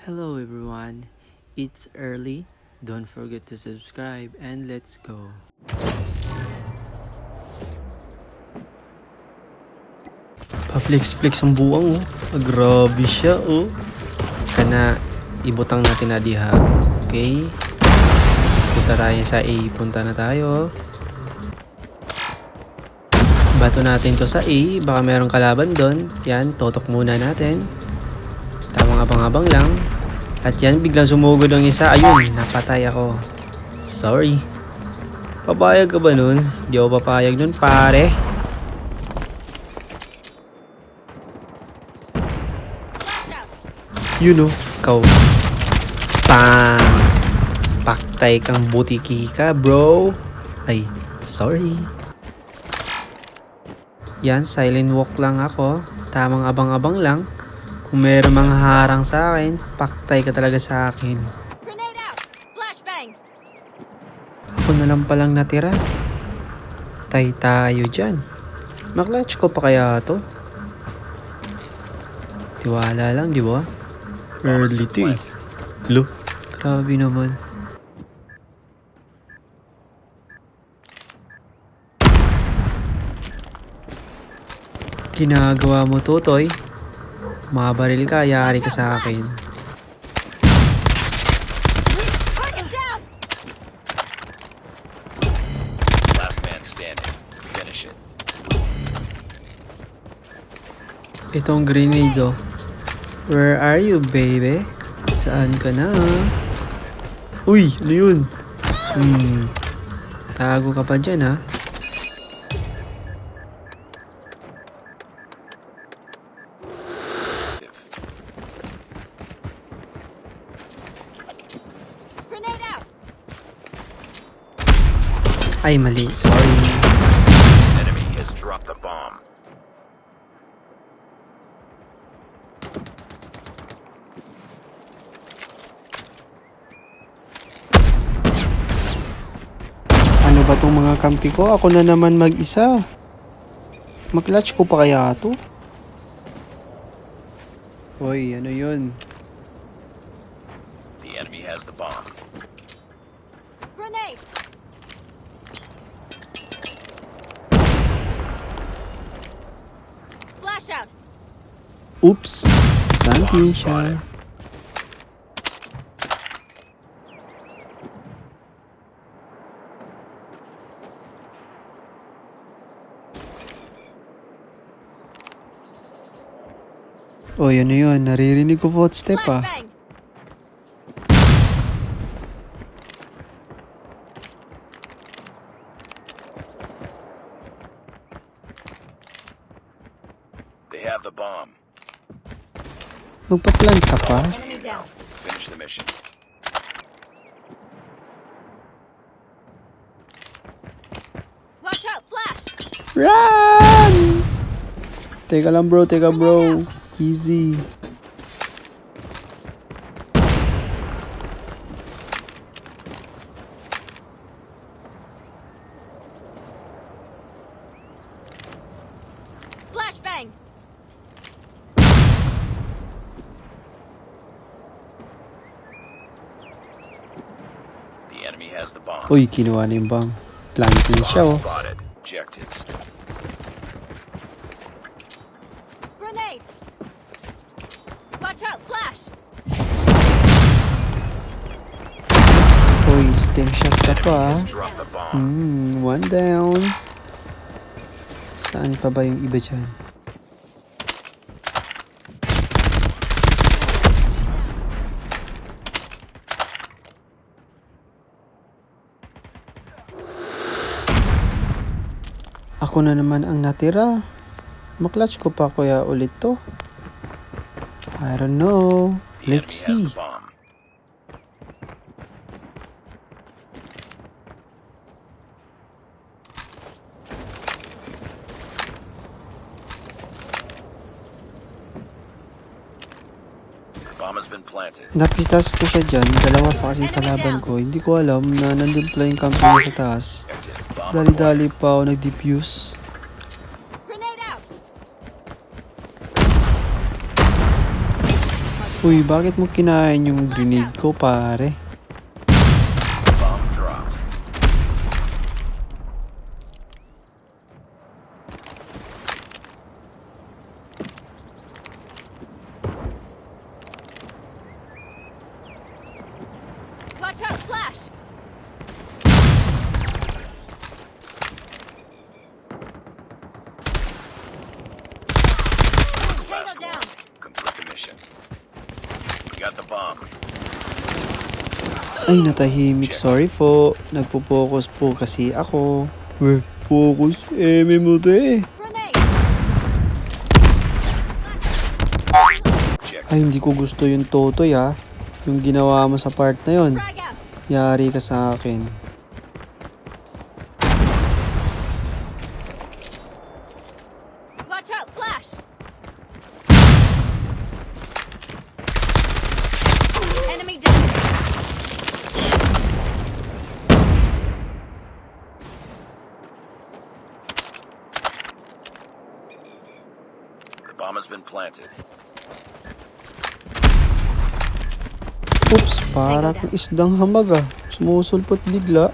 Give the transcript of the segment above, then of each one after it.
Hello everyone, it's early. Don't forget to subscribe and let's go. Pa-flex-flex ang buwang oh. Grabe siya oh. Kana ibutang natin na diha. Okay? Punta tayo sa A. Punta na tayo. Bato natin to sa A. Baka merong kalaban doon. Yan, totok muna natin. Tamang abang-abang lang. At yan, biglang sumugod ang isa. Ayun, napatay ako. Sorry. Papayag ka ba nun? Di ako papayag nun, pare. You know, ikaw. Pang! Paktay kang butiki ka, bro. Ay, sorry. Yan, silent walk lang ako. Tamang abang-abang lang. Kung meron mga harang sa akin, paktay ka talaga sa akin. Ako na lang palang natira. Tay tayo dyan. Maklatch ko pa kaya to? Tiwala lang, di ba? Early to eh. Lo, grabe naman. Ginagawa mo, Totoy? Mabaril ka, yari ka sa akin. Last man standing. Finish it. Itong grenade oh. Where are you, baby? Saan ka na? Uy, ano yun? Tago ka pa dyan ha? Ay, mali. Sorry. Enemy has dropped the bomb. Ano ba tong mga kampi ko? Ako na naman mag-isa. Mag-clutch ko pa kaya to? Hoy, ano yun? The enemy has the bomb. Grenade! Flash out! Oops! Planting siya. Oy, ano yun? Naririnig ko footstep ah. Flashbang! They have the bomb. Magpa-plant ka pa? Enemy down. Finish the mission. Watch out! Flash! Run! Teka lang bro, teka bro. Easy. Flashbang! The enemy has the bomb. Uy, kinuha na yung bang. Planting siya oh. Spotted. Objectives. Grenade! Watch out! Flash! Uy, stem shot ka pa ah. Has dropped the bomb. One down. Saan pa ba yung iba dyan? Ako na naman ang natira. Maklatch ko pa kaya ulit to? I don't know. The Let's enemy see. has the bomb. The bomb has been planted. Napitas ko siya dyan. Dalawa pa kasi kalaban ko. Hindi ko alam na nandun pala yung kampi niya sa taas. Objective. Bomb Dali-dali pa ako nag-defuse. Grenade out! Uy, bakit mo kinain yung grenade ko, pare? Bomb dropped. Watch out, flash! Tango Last down. one. Complete the mission. We got the bomb. Ay, natahimik. Sorry po. Nagpo-focus po kasi ako. Focus? Mo to eh. Grenade! Objective. Ay, hindi ko gusto yung Totoy ah. Yung ginawa mo sa part na yon. Frag out! Yari ka sa akin. Watch out, flash! Enemy down! The bomb has been planted. Oops, para kang isdang hamag ah. Sumusulpot bigla.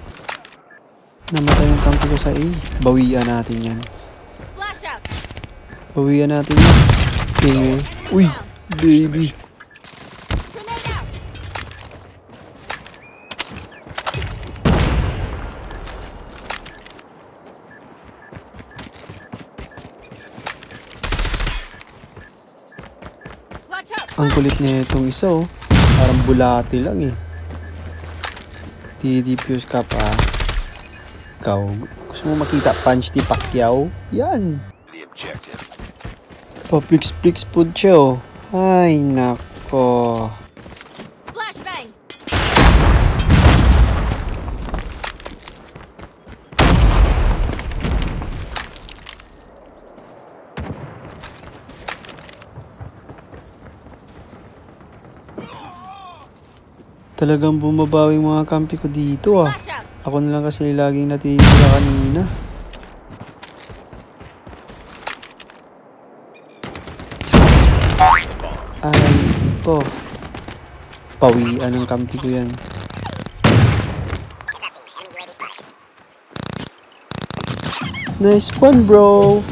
Namatay yung kampi ko sa A. Bawian natin yan. Flash out! Bawian natin yan. Baby. Uy, Finish the baby. mission. Grenade out! Watch out, Ang flash! kulit na itong isa oh. Parang bulati lang eh. T-defuse ka pa. Ikaw, gusto mo makita punch ni Pacquiao? Yan. The objective. Paplix-plix po siya oh. Ay, nako. Flashbang! Talagang bumabawi yung mga kampi ko dito ah. Flash out! Ako na lang kasi laging natitira kanina. Ay, ko. Pawian ng kampi ko yan. Nice one, bro!